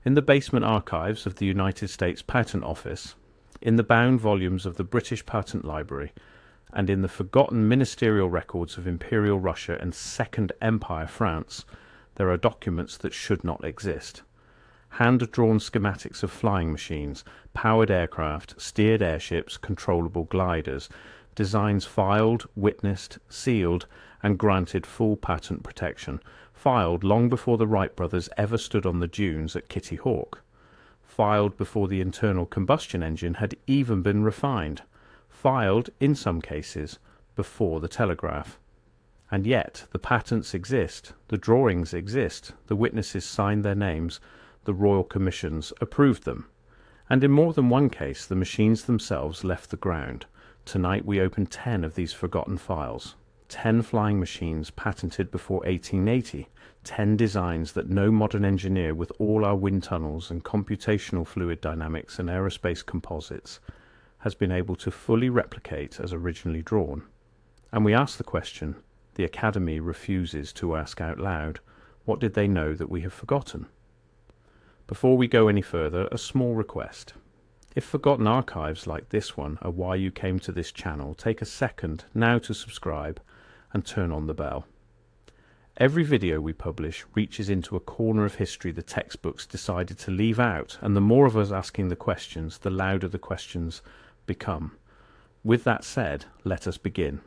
In the basement archives of the United States Patent Office, in the bound volumes of the British Patent Library, and in the forgotten ministerial records of Imperial Russia and Second Empire France, there are documents that should not exist. Hand-drawn schematics of flying machines, powered aircraft, steered airships, controllable gliders, designs filed, witnessed, sealed, and granted full patent protection, filed long before the Wright brothers ever stood on the dunes at Kitty Hawk, filed before the internal combustion engine had even been refined, filed, in some cases, before the telegraph. And yet the patents exist, the drawings exist, the witnesses signed their names, the royal commissions approved them, and in more than one case the machines themselves left the ground. Tonight we open 10 of these forgotten files. 10 flying machines patented before 1880, 10 designs that no modern engineer with all our wind tunnels and computational fluid dynamics and aerospace composites has been able to fully replicate as originally drawn. And we ask the question the Academy refuses to ask out loud: what did they know that we have forgotten? Before we go any further, a small request. If forgotten archives like this one are why you came to this channel, take a second now to subscribe and turn on the bell. Every video we publish reaches into a corner of history the textbooks decided to leave out, and the more of us asking the questions, the louder the questions become. With that said, let us begin.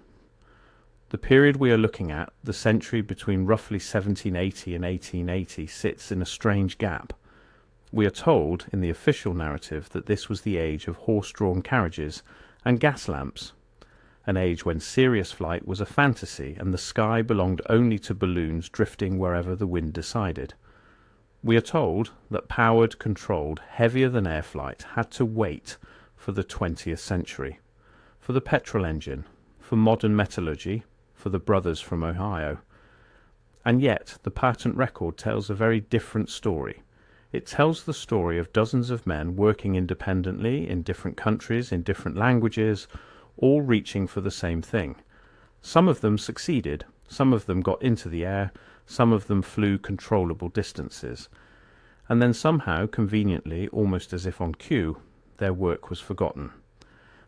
The period we are looking at, the century between roughly 1780 and 1880, sits in a strange gap. We are told in the official narrative that this was the age of horse-drawn carriages and gas lamps, an age when serious flight was a fantasy and the sky belonged only to balloons drifting wherever the wind decided. We are told that powered, controlled, heavier-than-air flight had to wait for the 20th century, for the petrol engine, for modern metallurgy, for the brothers from Ohio. And yet the patent record tells a very different story. It tells the story of dozens of men working independently in different countries, in different languages, all reaching for the same thing. Some of them succeeded, some of them got into the air, some of them flew controllable distances. And then somehow, conveniently, almost as if on cue, their work was forgotten.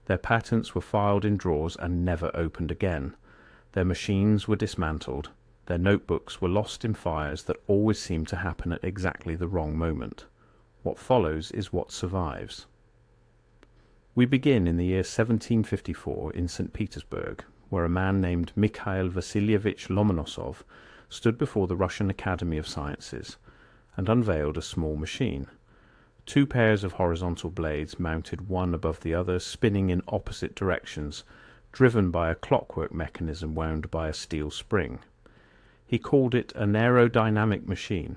Their patents were filed in drawers and never opened again. Their machines were dismantled. Their notebooks were lost in fires that always seemed to happen at exactly the wrong moment. What follows is what survives. We begin in the year 1754 in St. Petersburg, where a man named Mikhail Vasilyevich Lomonosov stood before the Russian Academy of Sciences and unveiled a small machine. 2 pairs of horizontal blades mounted one above the other, spinning in opposite directions, driven by a clockwork mechanism wound by a steel spring. He called it an aerodynamic machine,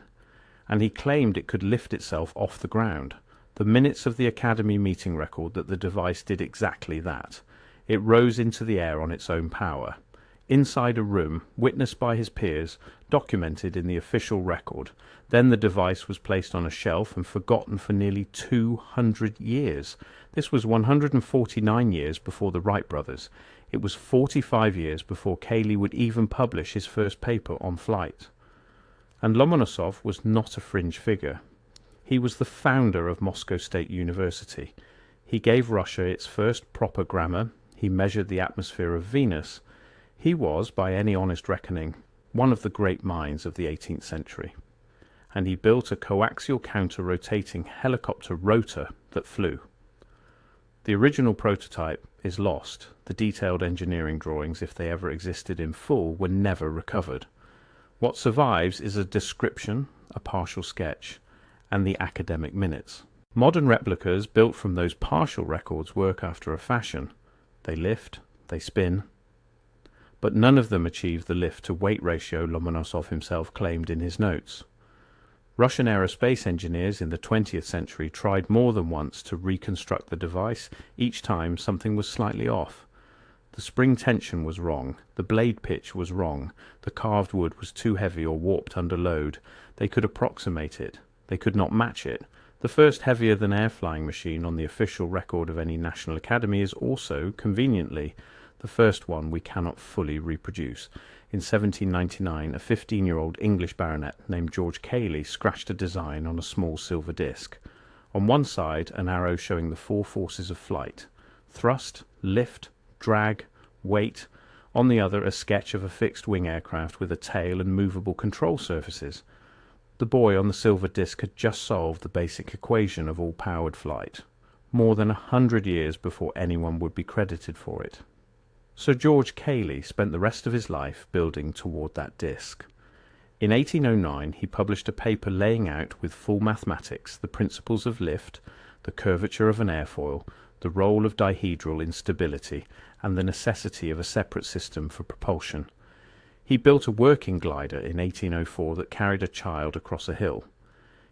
and he claimed it could lift itself off the ground. The minutes of the Academy meeting record that the device did exactly that. It rose into the air on its own power. Inside a room, witnessed by his peers, documented in the official record. Then the device was placed on a shelf and forgotten for nearly 200 years. This was 149 years before the Wright brothers. It was 45 years before Cayley would even publish his first paper on flight. And Lomonosov was not a fringe figure. He was the founder of Moscow State University. He gave Russia its first proper grammar. He measured the atmosphere of Venus. He was, by any honest reckoning, one of the great minds of the 18th century. And he built a coaxial counter-rotating helicopter rotor that flew. The original prototype is lost. The detailed engineering drawings, if they ever existed in full, were never recovered. What survives is a description, a partial sketch, and the academic minutes. Modern replicas built from those partial records work after a fashion. They lift, they spin, but none of them achieve the lift-to-weight ratio Lomonosov himself claimed in his notes. Russian aerospace engineers in the 20th century tried more than once to reconstruct the device. Each time something was slightly off. The spring tension was wrong, the blade pitch was wrong, the carved wood was too heavy or warped under load. They could approximate it. They could not match it. The first heavier-than-air flying machine on the official record of any National Academy is also, conveniently, The first one we cannot fully reproduce. In 1799, a 15-year-old English baronet named George Cayley scratched a design on a small silver disc. On one side, an arrow showing the 4 forces of flight: thrust, lift, drag, weight. On the other, a sketch of a fixed-wing aircraft with a tail and movable control surfaces. The boy on the silver disc had just solved the basic equation of all-powered flight, more than 100 years before anyone would be credited for it. Sir George Cayley spent the rest of his life building toward that disc. In 1809 he published a paper laying out with full mathematics the principles of lift, the curvature of an airfoil, the role of dihedral in stability, and the necessity of a separate system for propulsion. He built a working glider in 1804 that carried a child across a hill.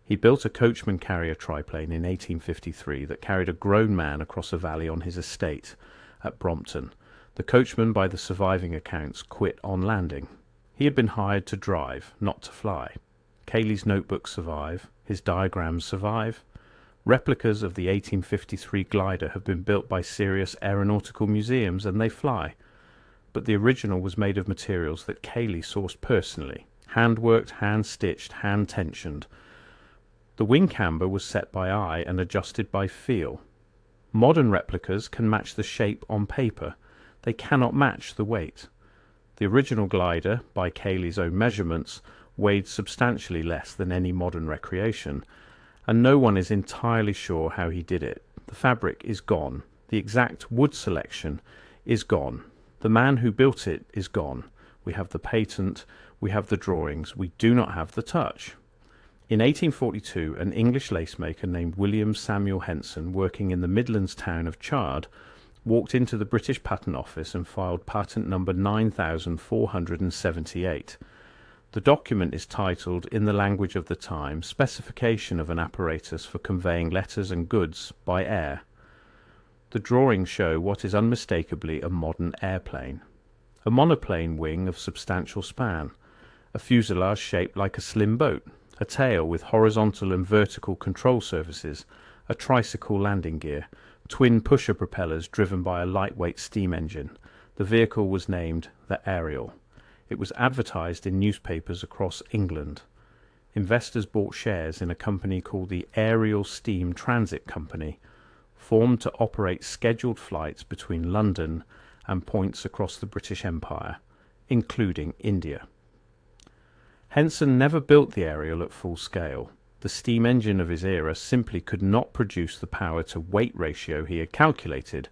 He built a coachman carrier triplane in 1853 that carried a grown man across a valley on his estate at Brompton. The coachman, by the surviving accounts, quit on landing. He had been hired to drive, not to fly. Cayley's notebooks survive. His diagrams survive. Replicas of the 1853 glider have been built by serious aeronautical museums, and they fly. But the original was made of materials that Cayley sourced personally, hand-worked, hand-stitched, hand-tensioned. The wing camber was set by eye and adjusted by feel. Modern replicas can match the shape on paper. They cannot match the weight. The original glider, by Cayley's own measurements, weighed substantially less than any modern recreation, and no one is entirely sure how he did it. The fabric is gone. The exact wood selection is gone. The man who built it is gone. We have the patent, we have the drawings, we do not have the touch. In 1842, an English lacemaker named William Samuel Henson, working in the Midlands town of Chard, walked into the British Patent Office and filed patent number 9478. The document is titled, in the language of the time, Specification of an Apparatus for Conveying Letters and Goods by Air. The drawings show what is unmistakably a modern airplane. A monoplane wing of substantial span, a fuselage shaped like a slim boat, a tail with horizontal and vertical control surfaces, a tricycle landing gear, twin pusher propellers driven by a lightweight steam engine. The vehicle was named the Ariel. It was advertised in newspapers across England. Investors bought shares in a company called the Aerial Steam Transit Company, formed to operate scheduled flights between London and points across the British Empire, including India. Henson never built the Ariel at full scale. The steam engine of his era simply could not produce the power to weight ratio he had calculated,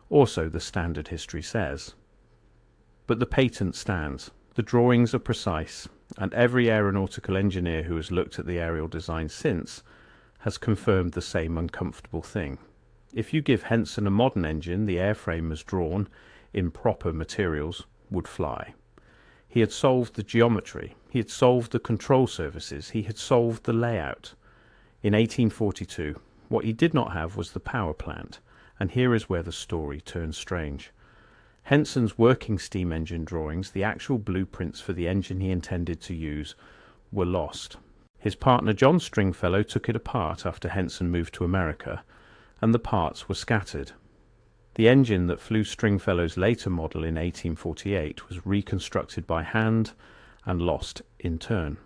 or so the standard history says. But the patent stands. The drawings are precise, and every aeronautical engineer who has looked at the Ariel design since has confirmed the same uncomfortable thing. If you give Henson a modern engine, the airframe as drawn, in proper materials, would fly. He had solved the geometry, he had solved the control surfaces, he had solved the layout. In 1842, what he did not have was the power plant, and here is where the story turns strange. Henson's working steam engine drawings, the actual blueprints for the engine he intended to use, were lost. His partner John Stringfellow took it apart after Henson moved to America, and the parts were scattered. The engine that flew Stringfellow's later model in 1848 was reconstructed by hand and lost in turn.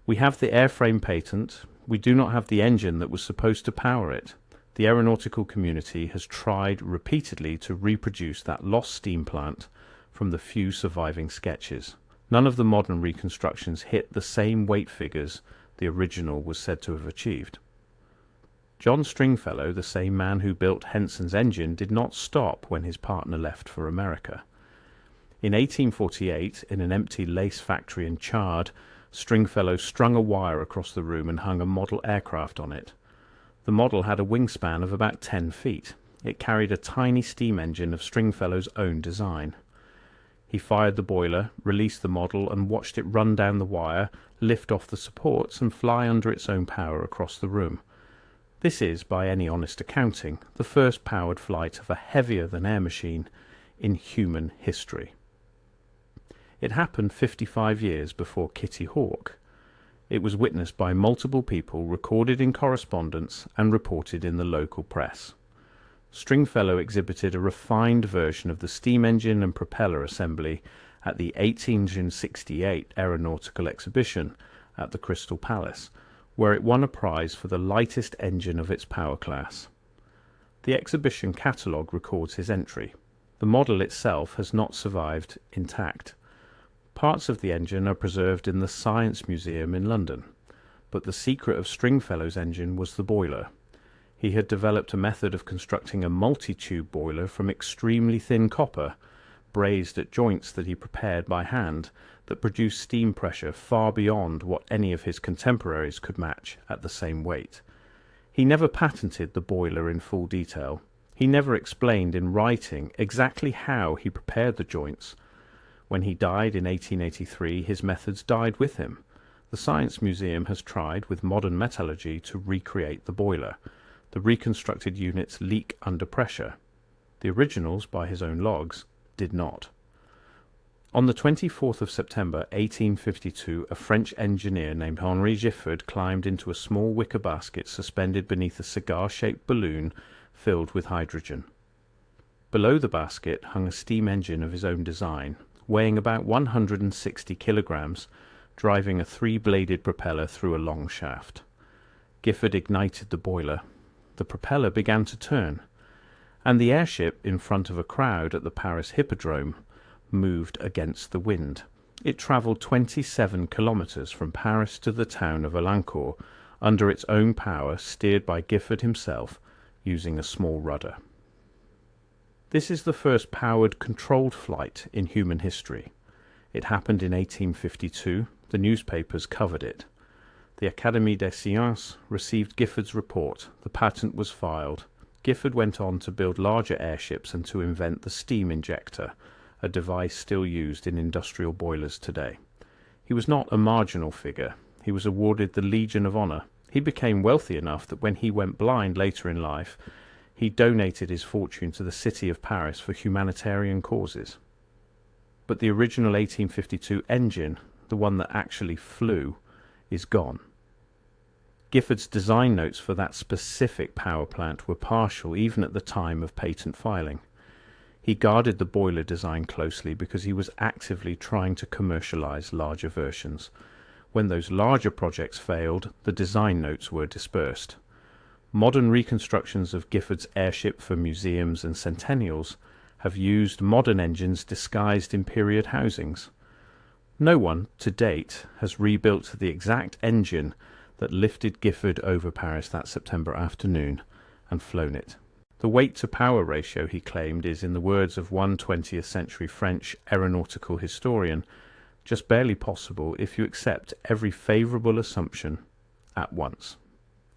We have the airframe patent. We do not have the engine that was supposed to power it. The aeronautical community has tried repeatedly to reproduce that lost steam plant from the few surviving sketches. None of the modern reconstructions hit the same weight figures the original was said to have achieved. John Stringfellow, the same man who built Henson's engine, did not stop when his partner left for America. In 1848, in an empty lace factory in Chard, Stringfellow strung a wire across the room and hung a model aircraft on it. The model had a wingspan of about 10 feet. It carried a tiny steam engine of Stringfellow's own design. He fired the boiler, released the model, and watched it run down the wire, lift off the supports, and fly under its own power across the room. This is, by any honest accounting, the first powered flight of a heavier-than-air machine in human history. It happened 55 years before Kitty Hawk. It was witnessed by multiple people, recorded in correspondence, and reported in the local press. Stringfellow exhibited a refined version of the steam engine and propeller assembly at the 1868 Aeronautical Exhibition at the Crystal Palace, where it won a prize for the lightest engine of its power class. The exhibition catalogue records his entry. The model itself has not survived intact. Parts of the engine are preserved in the Science Museum in London, but the secret of Stringfellow's engine was the boiler. He had developed a method of constructing a multi-tube boiler from extremely thin copper, brazed at joints that he prepared by hand, that produced steam pressure far beyond what any of his contemporaries could match at the same weight. He never patented the boiler in full detail. He never explained in writing exactly how he prepared the joints. When he died in 1883, his methods died with him. The Science Museum has tried with modern metallurgy to recreate the boiler. The reconstructed units leak under pressure. The originals, by his own logs, did not. On the 24th of September 1852, a French engineer named Henri Giffard climbed into a small wicker basket suspended beneath a cigar-shaped balloon filled with hydrogen. Below the basket hung a steam engine of his own design, weighing about 160 kilograms, driving a three-bladed propeller through a long shaft. Giffard ignited the boiler. The propeller began to turn, and the airship, in front of a crowd at the Paris Hippodrome, moved against the wind. It travelled 27 kilometres from Paris to the town of Alincourt, under its own power, steered by Giffard himself, using a small rudder. This is the first powered, controlled flight in human history. It happened in 1852. The newspapers covered it. The Académie des Sciences received Giffard's report. The patent was filed. Giffard went on to build larger airships and to invent the steam injector, a device still used in industrial boilers today. He was not a marginal figure. He was awarded the Legion of Honor. He became wealthy enough that when he went blind later in life, he donated his fortune to the city of Paris for humanitarian causes. But the original 1852 engine, the one that actually flew, is gone. Giffard's design notes for that specific power plant were partial even at the time of patent filing. He guarded the boiler design closely because he was actively trying to commercialize larger versions. When those larger projects failed, the design notes were dispersed. Modern reconstructions of Giffard's airship for museums and centennials have used modern engines disguised in period housings. No one, to date, has rebuilt the exact engine that lifted Giffard over Paris that September afternoon and flown it. The weight-to-power ratio, he claimed, is, in the words of one 20th century French aeronautical historian, just barely possible if you accept every favourable assumption at once.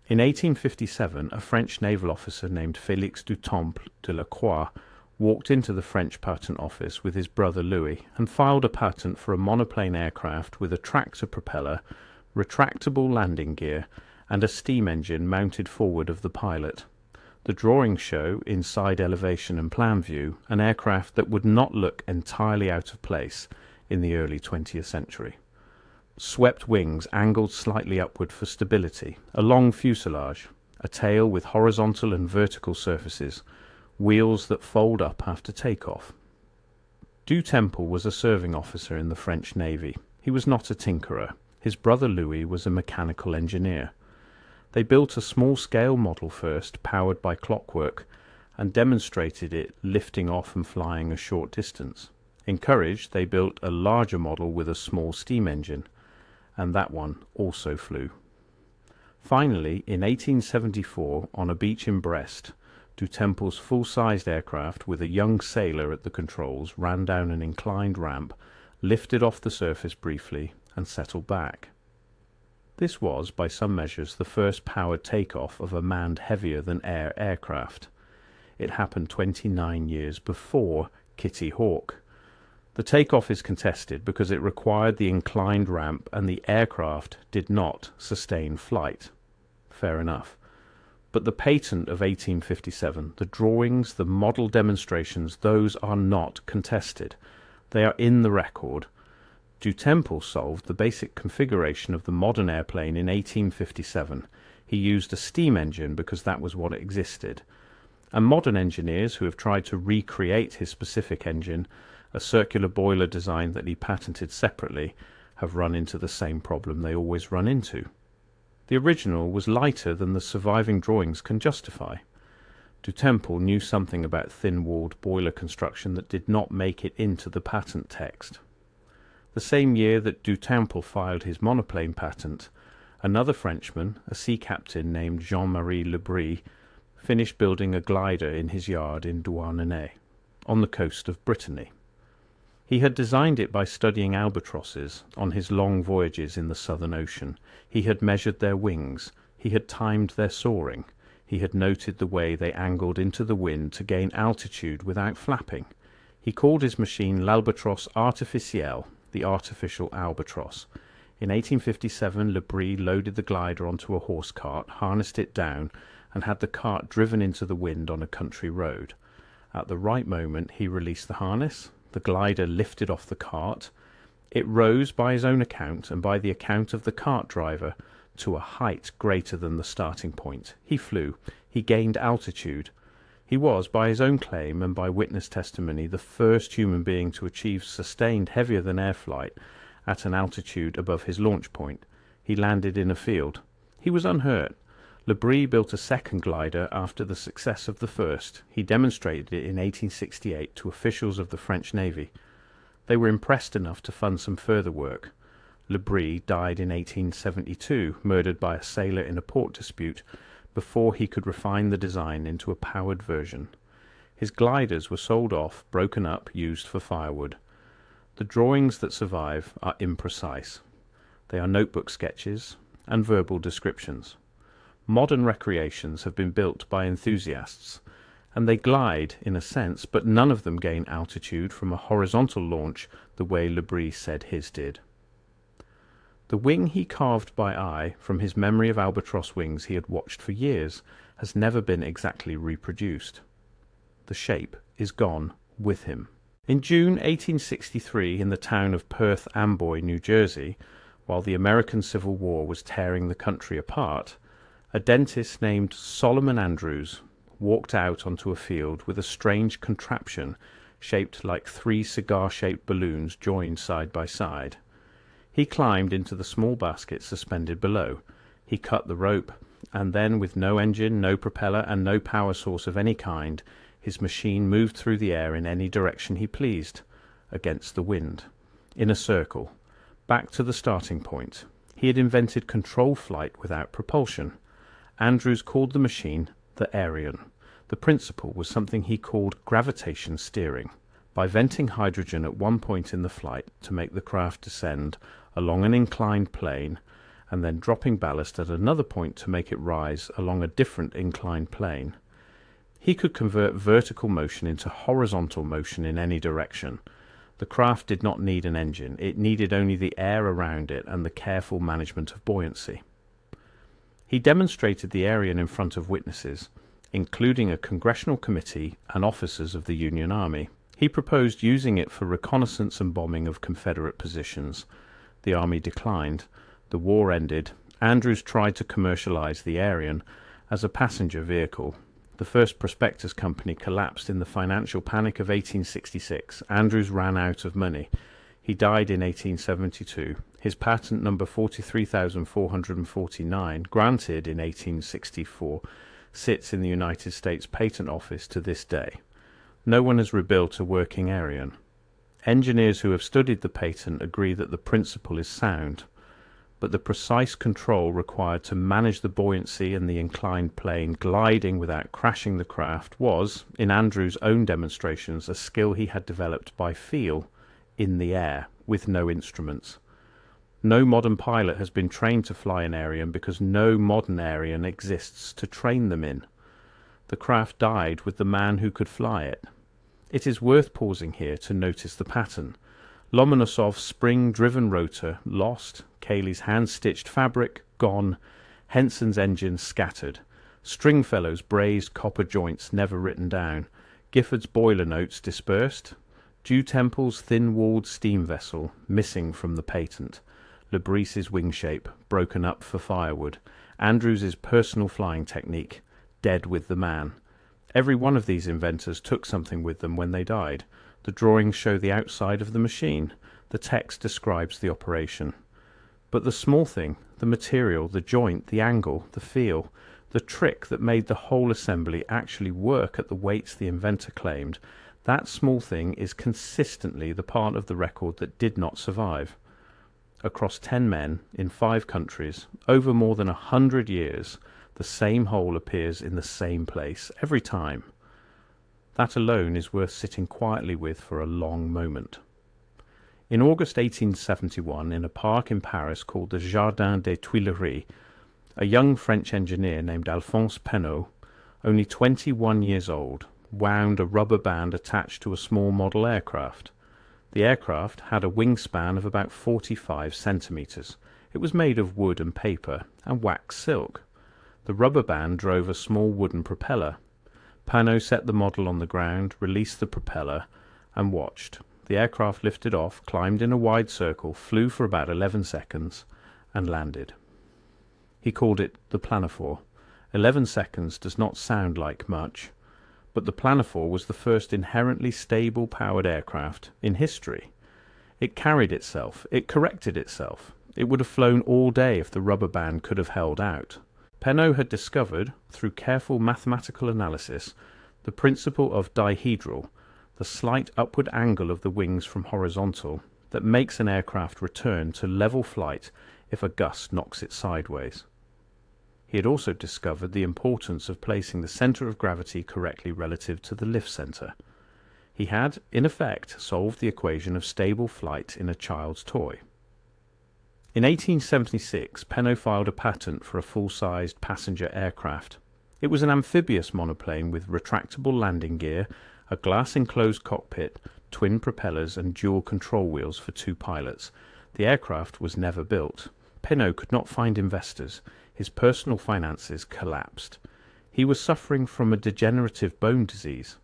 In 1857, a French naval officer named Félix du Temple de la Croix walked into the French patent office with his brother Louis and filed a patent for a monoplane aircraft with a tractor propeller, retractable landing gear, and a steam engine mounted forward of the pilot. The drawings show, in side elevation and plan view, an aircraft that would not look entirely out of place in the early 20th century. Swept wings angled slightly upward for stability, a long fuselage, a tail with horizontal and vertical surfaces, wheels that fold up after takeoff. Du Temple was a serving officer in the French Navy. He was not a tinkerer. His brother Louis was a mechanical engineer. They built a small-scale model first, powered by clockwork, and demonstrated it lifting off and flying a short distance. Encouraged, they built a larger model with a small steam engine, and that one also flew. Finally, in 1874, on a beach in Brest, Du Temple's full-sized aircraft, with a young sailor at the controls, ran down an inclined ramp, lifted off the surface briefly, and settled back. This was, by some measures, the first powered takeoff of a manned heavier-than-air aircraft. It happened 29 years before Kitty Hawk. The takeoff is contested because it required the inclined ramp and the aircraft did not sustain flight. Fair enough. But the patent of 1857, the drawings, the model demonstrations, those are not contested. They are in the record. Du Temple solved the basic configuration of the modern airplane in 1857. He used a steam engine because that was what existed. And modern engineers who have tried to recreate his specific engine, a circular boiler design that he patented separately, have run into the same problem they always run into. The original was lighter than the surviving drawings can justify. Du Temple knew something about thin-walled boiler construction that did not make it into the patent text. The same year that Du Temple filed his monoplane patent, another Frenchman, a sea captain named Jean-Marie Le Bris, finished building a glider in his yard in Douarnenez, on the coast of Brittany. He had designed it by studying albatrosses on his long voyages in the Southern Ocean. He had measured their wings. He had timed their soaring. He had noted the way they angled into the wind to gain altitude without flapping. He called his machine l'Albatros artificiel, the artificial albatross. In 1857, Le Bris loaded the glider onto a horse cart, harnessed it down, and had the cart driven into the wind on a country road. At the right moment he released the harness, the glider lifted off the cart, it rose by his own account and by the account of the cart driver to a height greater than the starting point. He flew, he gained altitude. He was, by his own claim and by witness testimony, the first human being to achieve sustained heavier than air flight at an altitude above his launch point. He landed in a field. He was unhurt. Le Bris built a second glider after the success of the first. He demonstrated it in 1868 to officials of the French Navy. They were impressed enough to fund some further work. Le Bris died in 1872, murdered by a sailor in a port dispute, before he could refine the design into a powered version. His gliders were sold off, broken up, used for firewood. The drawings that survive are imprecise. They are notebook sketches and verbal descriptions. Modern recreations have been built by enthusiasts, and they glide, in a sense, but none of them gain altitude from a horizontal launch the way Le Bris said his did. The wing he carved by eye from his memory of albatross wings he had watched for years has never been exactly reproduced. The shape is gone with him. In June 1863, in the town of Perth Amboy, New Jersey, while the American Civil War was tearing the country apart, a dentist named Solomon Andrews walked out onto a field with a strange contraption shaped like 3 cigar-shaped balloons joined side by side. He climbed into the small basket suspended below. He cut the rope, and then, with no engine, no propeller, and no power source of any kind, his machine moved through the air in any direction he pleased, against the wind, in a circle, back to the starting point. He had invented control flight without propulsion. Andrews called the machine the Aryan. The principle was something he called gravitation steering. By venting hydrogen at one point in the flight to make the craft descend along an inclined plane, and then dropping ballast at another point to make it rise along a different inclined plane, he could convert vertical motion into horizontal motion in any direction. The craft did not need an engine. It needed only the air around it and the careful management of buoyancy. He demonstrated the Aryan in front of witnesses, including a congressional committee and officers of the Union Army. He proposed using it for reconnaissance and bombing of Confederate positions. The Army declined. The war ended. Andrews tried to commercialize the Aryan as a passenger vehicle. The first prospectors company collapsed in the financial panic of 1866. Andrews ran out of money. He died in 1872. His patent number 43,449, granted in 1864, sits in the United States Patent Office to this day. No one has rebuilt a working Aryan. Engineers who have studied the patent agree that the principle is sound, but the precise control required to manage the buoyancy and the inclined plane gliding without crashing the craft was, in Andrews' own demonstrations, a skill he had developed by feel in the air, with no instruments. No modern pilot has been trained to fly an Aryan because no modern Aryan exists to train them in. The craft died with the man who could fly it. It is worth pausing here to notice the pattern. Lomonosov's spring-driven rotor lost, Cayley's hand-stitched fabric gone, Henson's engine scattered, Stringfellow's brazed copper joints never written down, Giffard's boiler notes dispersed, Du Temple's thin-walled steam vessel missing from the patent, Le Bris's wing shape broken up for firewood, Andrews's personal flying technique dead with the man. Every one of these inventors took something with them when they died. The drawings show the outside of the machine. The text describes the operation. But the small thing, the material, the joint, the angle, the feel, the trick that made the whole assembly actually work at the weights the inventor claimed, that small thing is consistently the part of the record that did not survive. Across 10 men, in 5 countries, over more than 100 years, the same hole appears in the same place every time. That alone is worth sitting quietly with for a long moment. In August 1871, in a park in Paris called the Jardin des Tuileries, a young French engineer named Alphonse Pénaud, only 21 years old, wound a rubber band attached to a small model aircraft. The aircraft had a wingspan of about 45 centimetres. It was made of wood and paper and wax silk. The rubber band drove a small wooden propeller. Pénaud set the model on the ground, released the propeller, and watched. The aircraft lifted off, climbed in a wide circle, flew for about 11 seconds, and landed. He called it the planophore. 11 seconds does not sound like much, but the planophore was the first inherently stable powered aircraft in history. It carried itself, it corrected itself. It would have flown all day if the rubber band could have held out. Pénaud had discovered, through careful mathematical analysis, the principle of dihedral, the slight upward angle of the wings from horizontal, that makes an aircraft return to level flight if a gust knocks it sideways. He had also discovered the importance of placing the centre of gravity correctly relative to the lift centre. He had, in effect, solved the equation of stable flight in a child's toy. In 1876, Pénaud filed a patent for a full-sized passenger aircraft. It was an amphibious monoplane with retractable landing gear, a glass-enclosed cockpit, twin propellers and dual control wheels for 2 pilots. The aircraft was never built. Pénaud could not find investors. His personal finances collapsed. He was suffering from a degenerative bone disease.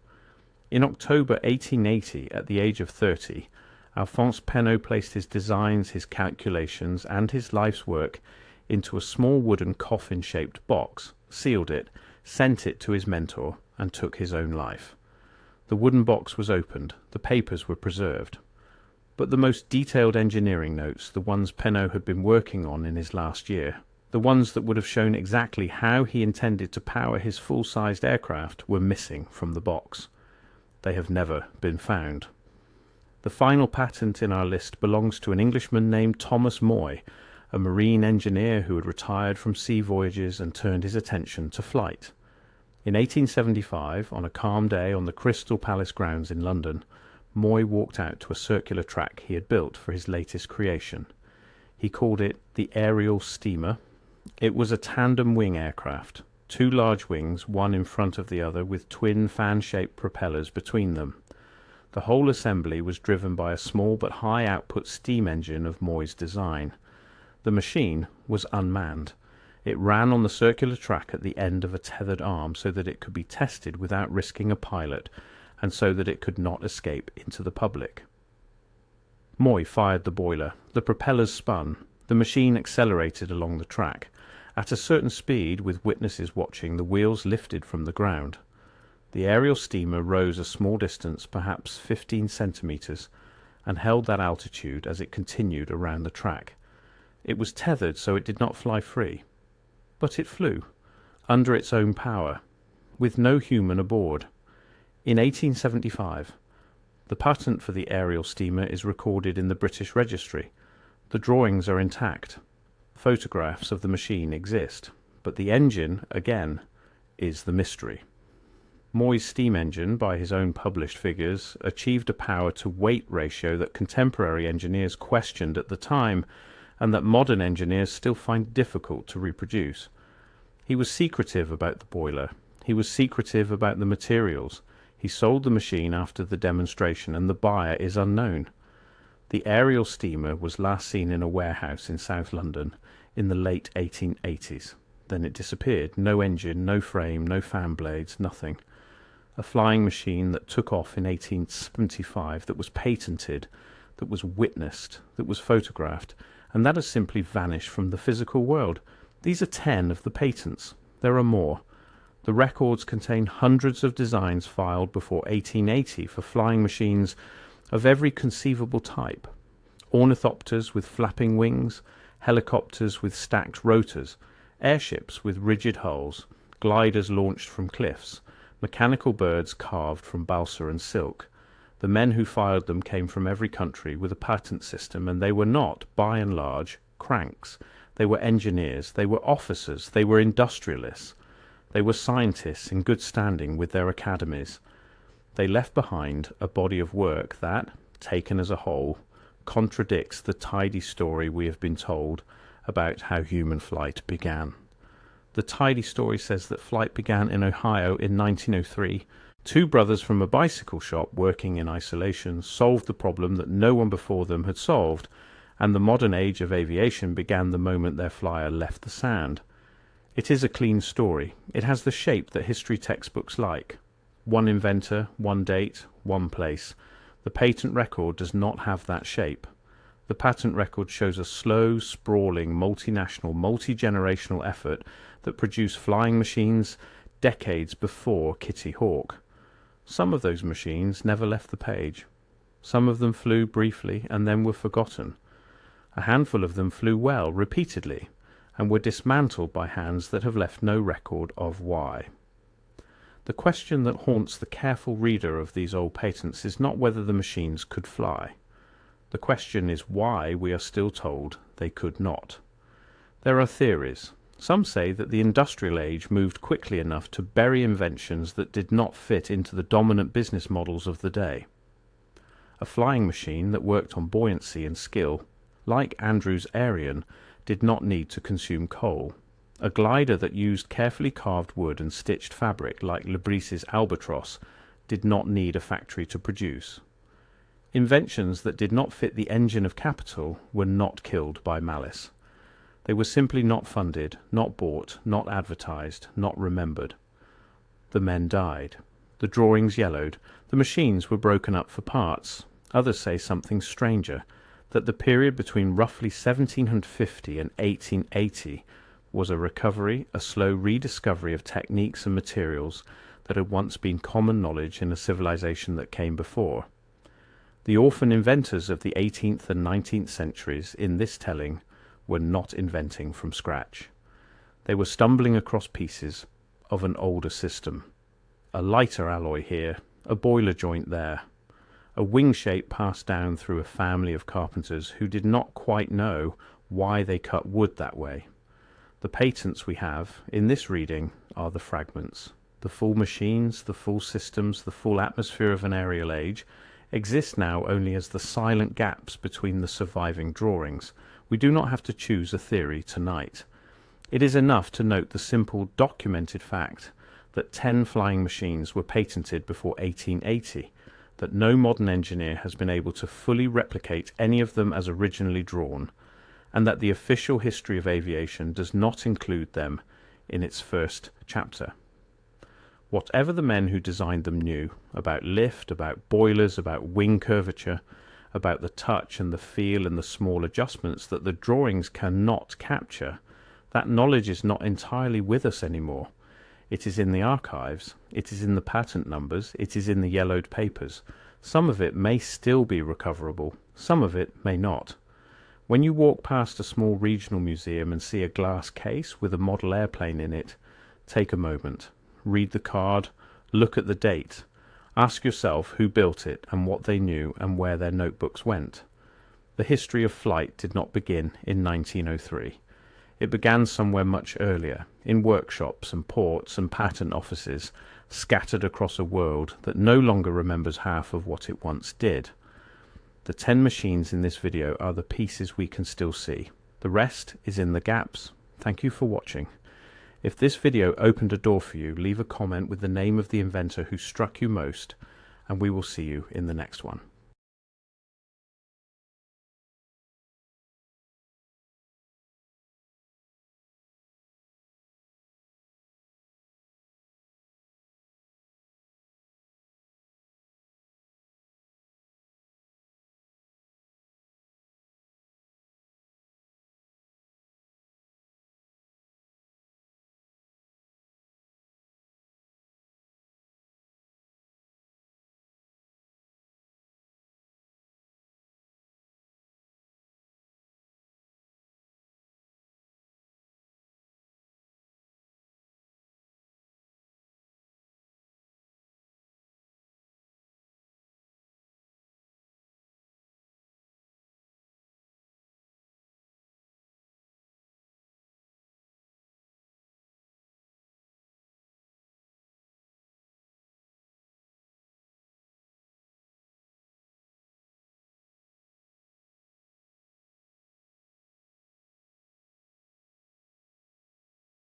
In October 1880, at the age of 30, Alphonse Pénaud placed his designs, his calculations, and his life's work into a small wooden coffin-shaped box, sealed it, sent it to his mentor, and took his own life. The wooden box was opened, the papers were preserved. But the most detailed engineering notes, the ones Pénaud had been working on in his last year, the ones that would have shown exactly how he intended to power his full-sized aircraft, were missing from the box. They have never been found. The final patent in our list belongs to an Englishman named Thomas Moy, a marine engineer who had retired from sea voyages and turned his attention to flight. In 1875, on a calm day on the Crystal Palace grounds in London, Moy walked out to a circular track he had built for his latest creation. He called it the aerial steamer. It was a tandem wing aircraft, 2 large wings, one in front of the other, with twin fan-shaped propellers between them. The whole assembly was driven by a small but high-output steam engine of Moy's design. The machine was unmanned. It ran on the circular track at the end of a tethered arm so that it could be tested without risking a pilot, and so that it could not escape into the public. Moy fired the boiler. The propellers spun. The machine accelerated along the track. At a certain speed, with witnesses watching, the wheels lifted from the ground. The aerial steamer rose a small distance, perhaps 15 centimetres, and held that altitude as it continued around the track. It was tethered so it did not fly free. But it flew, under its own power, with no human aboard. In 1875, the patent for the aerial steamer is recorded in the British Registry. The drawings are intact. Photographs of the machine exist, but the engine, again, is the mystery. Moy's steam engine, by his own published figures, achieved a power-to-weight ratio that contemporary engineers questioned at the time, and that modern engineers still find difficult to reproduce. He was secretive about the boiler. He was secretive about the materials. He sold the machine after the demonstration, and the buyer is unknown. The aerial steamer was last seen in a warehouse in South London in the late 1880s. Then it disappeared. No engine, no frame, no fan blades, nothing. A flying machine that took off in 1875, that was patented, that was witnessed, that was photographed, and that has simply vanished from the physical world. These are 10 of the patents. There are more. The records contain hundreds of designs filed before 1880 for flying machines of every conceivable type. Ornithopters with flapping wings, helicopters with stacked rotors, airships with rigid hulls, gliders launched from cliffs, mechanical birds carved from balsa and silk. The men who filed them came from every country with a patent system, and they were not, by and large, cranks. They were engineers, they were officers, they were industrialists. They were scientists in good standing with their academies. They left behind a body of work that, taken as a whole, contradicts the tidy story we have been told about how human flight began. The tidy story says that flight began in Ohio in 1903. Two brothers from a bicycle shop working in isolation solved the problem that no one before them had solved, and the modern age of aviation began the moment their flyer left the sand. It is a clean story. It has the shape that history textbooks like. One inventor, one date, one place. The patent record does not have that shape. The patent record shows a slow, sprawling, multinational, multi-generational effort that produced flying machines decades before Kitty Hawk. Some of those machines never left the page. Some of them flew briefly and then were forgotten. A handful of them flew well, repeatedly, and were dismantled by hands that have left no record of why. The question that haunts the careful reader of these old patents is not whether the machines could fly. The question is why we are still told they could not. There are theories. Some say that the industrial age moved quickly enough to bury inventions that did not fit into the dominant business models of the day. A flying machine that worked on buoyancy and skill, like Andrew's Aryan, did not need to consume coal. A glider that used carefully carved wood and stitched fabric, like Bris's Albatross, did not need a factory to produce. Inventions that did not fit the engine of capital were not killed by malice. They were simply not funded, not bought, not advertised, not remembered. The men died. The drawings yellowed. The machines were broken up for parts. Others say something stranger, that the period between roughly 1750 and 1880 was a recovery, a slow rediscovery of techniques and materials that had once been common knowledge in a civilization that came before. The orphan inventors of the 18th and 19th centuries in this telling were not inventing from scratch. They were stumbling across pieces of an older system. A lighter alloy here, a boiler joint there. A wing shape passed down through a family of carpenters who did not quite know why they cut wood that way. The patents we have in this reading are the fragments. The full machines, the full systems, the full atmosphere of an aerial age exist now only as the silent gaps between the surviving drawings. We do not have to choose a theory tonight. It is enough to note the simple documented fact that 10 flying machines were patented before 1880, that no modern engineer has been able to fully replicate any of them as originally drawn, and that the official history of aviation does not include them in its first chapter. Whatever the men who designed them knew about lift, about boilers, about wing curvature, about the touch and the feel and the small adjustments that the drawings cannot capture, that knowledge is not entirely with us anymore. It is in the archives, it is in the patent numbers, it is in the yellowed papers. Some of it may still be recoverable, some of it may not. When you walk past a small regional museum and see a glass case with a model airplane in it, take a moment, read the card, look at the date, ask yourself who built it and what they knew and where their notebooks went. The history of flight did not begin in 1903. It began somewhere much earlier, in workshops and ports and patent offices, scattered across a world that no longer remembers half of what it once did. The 10 machines in this video are the pieces we can still see. The rest is in the gaps. Thank you for watching. If this video opened a door for you, leave a comment with the name of the inventor who struck you most, and we will see you in the next one.